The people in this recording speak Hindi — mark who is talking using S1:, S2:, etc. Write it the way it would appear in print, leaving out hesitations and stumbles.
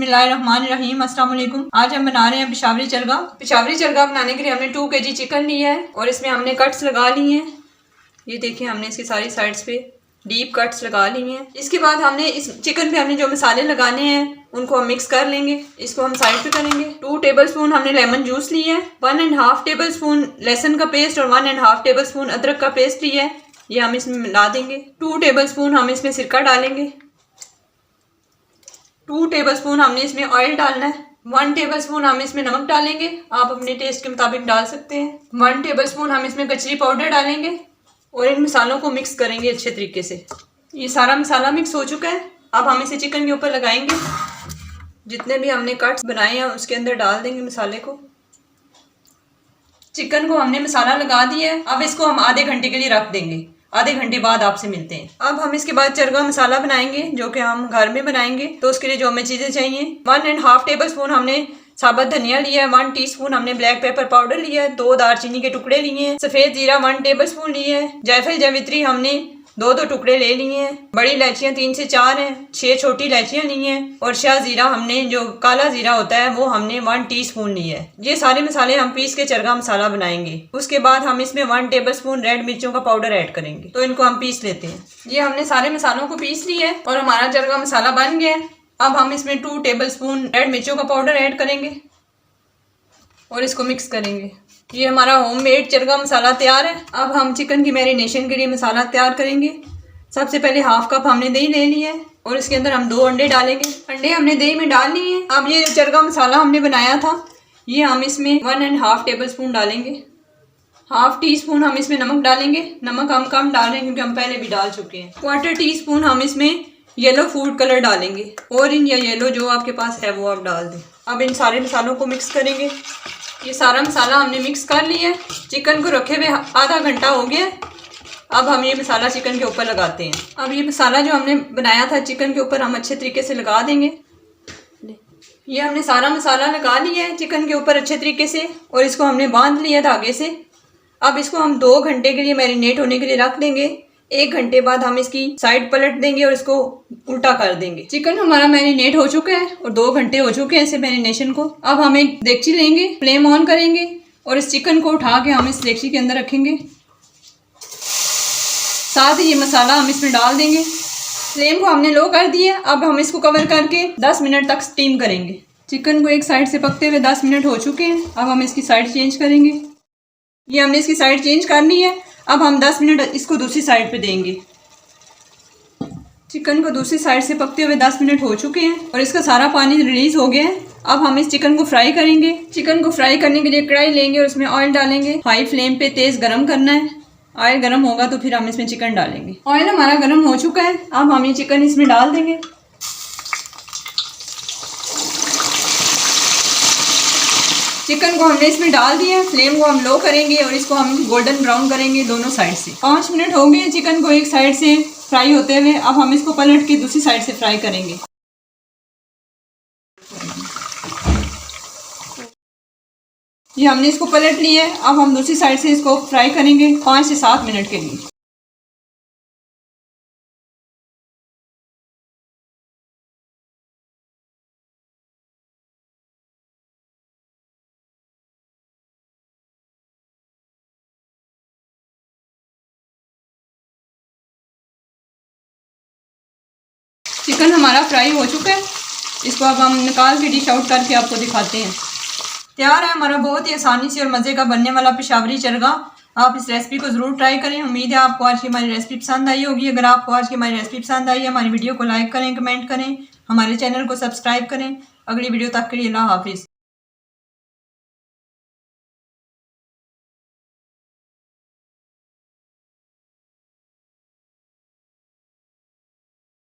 S1: बिस्मिल्लाहिर्रहमानिर्रहीम। अस्सलाम वालेकुम। आज हम बना रहे हैं पेशावरी चरगा। पेशावरी चरगा बनाने के लिए हमने 2 kg चिकन लिया है और इसमें हमने कट्स लगा लिए हैं। ये देखिए हमने इसकी सारी साइड्स पे डीप कट्स लगा लिए हैं। इसके बाद हमने इस चिकन पे हमने जो मसाले लगाने हैं उनको हम मिक्स कर लेंगे। इसको हम साइड पे करेंगे। 2 टेबलस्पून हमने लेमन जूस लिया है, 1.5 टेबलस्पून लहसुन का पेस्ट और 1.5 टेबलस्पून अदरक का पेस्ट लिया है। ये हम इसमें मिला देंगे। 2 टेबलस्पून हम इसमें सिरका डालेंगे। 2 टेबलस्पून हमने इसमें ऑयल डालना है। 1 टेबलस्पून हम इसमें नमक डालेंगे, आप अपने टेस्ट के मुताबिक डाल सकते हैं। 1 टेबलस्पून हम इसमें कचरी पाउडर डालेंगे और इन मसालों को मिक्स करेंगे अच्छे तरीके से। ये सारा मसाला मिक्स हो चुका है। अब हम इसे चिकन के ऊपर लगाएंगे। जितने भी हमने कट्स बनाए हैं उसके अंदर डाल देंगे मसाले को। चिकन को हमने मसाला लगा दिया है। अब इसको हम आधे घंटे के लिए रख देंगे। आधे घंटे बाद आपसे मिलते हैं। अब हम इसके बाद चरगा मसाला बनाएंगे जो कि हम घर में बनाएंगे। तो उसके लिए जो हमें चीज़ें चाहिए, 1.5 टेबलस्पून हमने साबुत धनिया लिया है, 1 टीस्पून हमने ब्लैक पेपर पाउडर लिया है, 2 दालचीनी के टुकड़े लिए हैं, सफ़ेद जीरा 1 टेबलस्पून लिए है, जायफल जावित्री हमने 2 टुकड़े ले लिए हैं, बड़ी इलायचियाँ 3 से 4 हैं, 6 छोटी इलायचियाँ ली हैं और शाह जीरा हमने जो काला जीरा होता है वो हमने 1 टीस्पून लिया है। ये सारे मसाले हम पीस के चरगा मसाला बनाएंगे। उसके बाद हम इसमें 1 टेबलस्पून रेड मिर्चों का पाउडर ऐड करेंगे। तो इनको हम पीस लेते हैं। ये हमने सारे मसालों को पीस लिया है और हमारा चरगा मसाला बन गया है। अब हम इसमें 2 टेबलस्पून रेड मिर्चों का पाउडर ऐड करेंगे और इसको मिक्स करेंगे। ये हमारा होममेड चरगा मसाला तैयार है। अब हम चिकन की मैरिनेशन के लिए मसाला तैयार करेंगे। सबसे पहले 1/2 कप हमने दही ले लिया है और इसके अंदर हम 2 अंडे डालेंगे। अंडे हमने दही में डाल लिए हैं। अब ये चरगा मसाला हमने बनाया था ये हम इसमें 1.5 टेबलस्पून डालेंगे। 1/2 टीस्पून हम इसमें नमक डालेंगे। नमक हम कम डाल रहे हैं क्योंकि हम पहले भी डाल चुके हैं। 1/4 टीस्पून हम इसमें येलो फूड कलर डालेंगे। ऑरेंज या येलो जो आपके पास है वो आप डाल दें। अब इन सारे मसालों को मिक्स करेंगे। ये सारा मसाला हमने मिक्स कर लिया है। चिकन को रखे हुए आधा घंटा हो गया। अब हम ये मसाला चिकन के ऊपर लगाते हैं। अब ये मसाला जो हमने बनाया था चिकन के ऊपर हम अच्छे तरीके से लगा देंगे। ये हमने सारा मसाला लगा लिया है चिकन के ऊपर अच्छे तरीके से और इसको हमने बांध लिया धागे से। अब इसको हम 2 घंटे के लिए मैरिनेट होने के लिए रख देंगे। 1 घंटे बाद हम इसकी साइड पलट देंगे और इसको उल्टा कर देंगे। चिकन हमारा मैरिनेट हो चुका है और 2 घंटे हो चुके हैं इसे मैरिनेशन को। अब हम एक देगची लेंगे, फ्लेम ऑन करेंगे और इस चिकन को उठा के हम इस देगची के अंदर रखेंगे। साथ ही ये मसाला हम इसमें डाल देंगे। फ्लेम को हमने लो कर दिया। अब हम इसको कवर करके 10 मिनट तक स्टीम करेंगे। चिकन को एक साइड से पकते हुए 10 मिनट हो चुके हैं। अब हम इसकी साइड चेंज करेंगे। ये हमने इसकी साइड चेंज कर ली है। अब हम 10 मिनट इसको दूसरी साइड पे देंगे। चिकन को दूसरी साइड से पकते हुए 10 मिनट हो चुके हैं और इसका सारा पानी रिलीज हो गया है। अब हम इस चिकन को फ्राई करेंगे। चिकन को फ्राई करने के लिए कढ़ाई लेंगे और उसमें ऑयल डालेंगे। हाई फ्लेम पे तेज गरम करना है। ऑयल गरम होगा तो फिर हम इसमें चिकन डालेंगे। ऑयल हमारा गरम हो चुका है। अब हम ये चिकन इसमें डाल देंगे। चिकन को हमने इसमें डाल दिया। फ्लेम को हम लो करेंगे और इसको हम गोल्डन ब्राउन करेंगे दोनों साइड से। 5 मिनट हो गए चिकन को एक साइड से फ्राई होते हुए। अब हम इसको पलट के दूसरी साइड से फ्राई करेंगे। ये हमने इसको पलट लिया है। अब हम दूसरी साइड से इसको फ्राई करेंगे 5 से 7 मिनट के लिए। चिकन हमारा फ्राई हो चुका है। इसको अब हम निकाल के डिश आउट करके आपको दिखाते हैं। तैयार है हमारा बहुत ही आसानी से और मज़े का बनने वाला पेशावरी चरगा। आप इस रेसिपी को ज़रूर ट्राई करें। उम्मीद है आपको आज की हमारी रेसिपी पसंद आई होगी। अगर आपको आज की हमारी रेसिपी पसंद आई है हमारी वीडियो को लाइक करें, कमेंट करें, हमारे चैनल को सब्सक्राइब करें। अगली वीडियो तक के लिए अल्लाह हाफिज़।